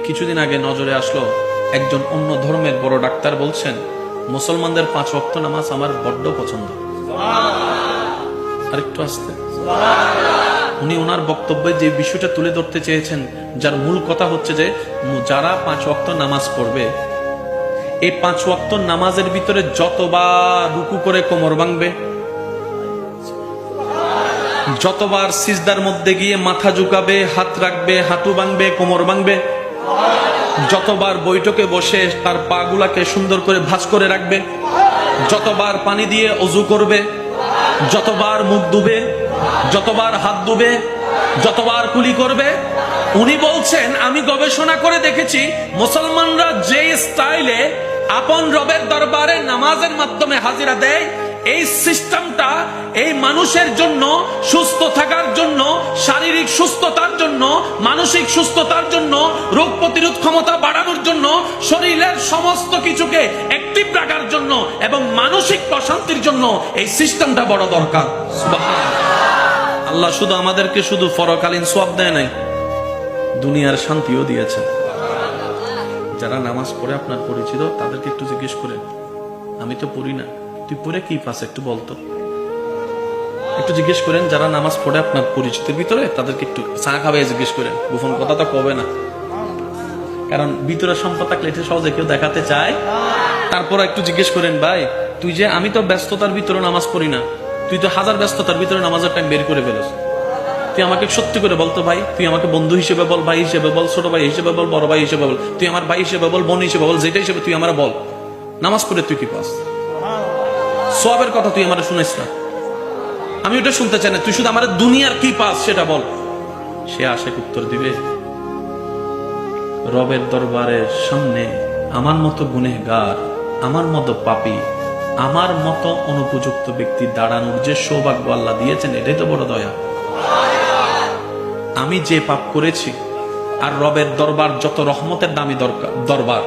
কিছুদিন আগে নজরে আসলো, একজন অন্য ধর্মের বড় ডাক্তার বলছেন মুসলমানদের 5 ওয়াক্ত নামাজ আমার বড্ড পছন্দ। আরেকটু আসতে, উনি ওনার বক্তব্যে যে বিষয়টা তুলে ধরতে চেয়েছেন, যার মূল কথা হচ্ছে যে যারা 5 ওয়াক্ত নামাজ পড়বে, এই 5 ওয়াক্ত নামাজের ভিতরে যতবার রুকু করে কোমর ভাঙবে, যতবার সিজদার মধ্যে গিয়ে মাথা ঝুঁকাবে, হাত রাখবে, হাঁটু ভাঙবে, কোমর ভাঙবে, যতবার বৈঠকে বসে তার পা গুলাকে সুন্দর করে ভাঁজ করে রাখবে, যতবার পানি দিয়ে অজু করবে, যতবার মুখ ধুবে, যতবার হাত ধুবে, যতবার কুলি করবে, উনি বলছেন আমি গবেষণা করে দেখেছি মুসলমানরা যে স্টাইলে আপন রবের দরবারে নামাজের মাধ্যমে হাজিরা দেয়, এই সিস্টেমটা এই মানুষের জন্য সুস্থ থাকার জন্য, শারীরিক সুস্থতার জন্য, মানসিক সুস্থতার জন্য, রোগ প্রতিরোধ ক্ষমতা বাড়ানোর জন্য, শরীরের সমস্ত কিছুকে অ্যাক্টিভ রাখার জন্য এবং মানসিক প্রশান্তির জন্য এই সিস্টেমটা বড় দরকার। আল্লাহ শুধু আমাদেরকে শুধু পরকালীন সওয়াব দেয় নাই, দুনিয়ার শান্তিও দিয়েছেন। যারা নামাজ পড়ে আপনার পরিচিত, তাদেরকে একটু জিজ্ঞেস করেন, আমি তো পড়ি না, তুই পড়ে কি পাস একটু বলতো। একটু জিজ্ঞেস করেন যারা নামাজ পড়ে আপনার পরিচিতের ভিতরে, তাদেরকে একটু চা খাবে জিজ্ঞেস করেন। গোপন কথা তো কবে না, কারণ ভিতরে সম্পদ থাকলে এটা সহজে কেউ দেখাতে চায়। তারপর একটু জিজ্ঞেস করেন, ভাই তুই যে, আমি তো ব্যস্ততার ভিতরে নামাজ পড়ি না, তুই তো হাজার ব্যস্ততার ভিতরে নামাজের টাইম বের করে ফেলস, তুই আমাকে সত্যি করে বলতো ভাই, তুই আমাকে বন্ধু হিসেবে বল, ভাই হিসেবে বল, ছোট ভাই হিসেবে বল, বড় ভাই হিসেবে বল, তুই আমার ভাই হিসেবে বল, বোন হিসেবে বল, যেটা হিসেবে তুই আমার বল, নামাজ পড়ে তুই কি পাস? সওয়াবের কথা তুই আমার শুনিস না, আমি ওটা শুনতে চাই না, তুই শুধু আমার দুনিয়ার কি পাস সেটা বল। সে আশেক উত্তর দিবে, রবের দরবারের সামনে আমার মতো গুনেহগার, আমার মতো পাপী, আমার মতো অনুপযুক্ত ব্যক্তি দাঁড়ানোর যে সৌভাগ্য আল্লাহ দিয়েছেন, এটাই তো বড় দয়া। আমি যে পাপ করেছি, আর রবের দরবার যত রহমতের দামি দরবার,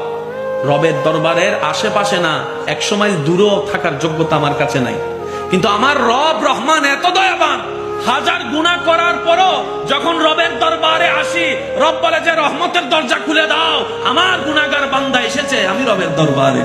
রবের দরবারের আশেপাশে না, 100 মাইল দূরেও থাকার যোগ্যতা আমার কাছে নাই, কিন্তু আমার রব রহমান এত দয়াবান, হাজার গুনাহ করার পরও যখন রবের দরবারে আসি, রব বলে যে রহমতের দরজা খুলে দাও, আমার গুনাহগার বান্দা এসেছে, আমি রবের দরবারে।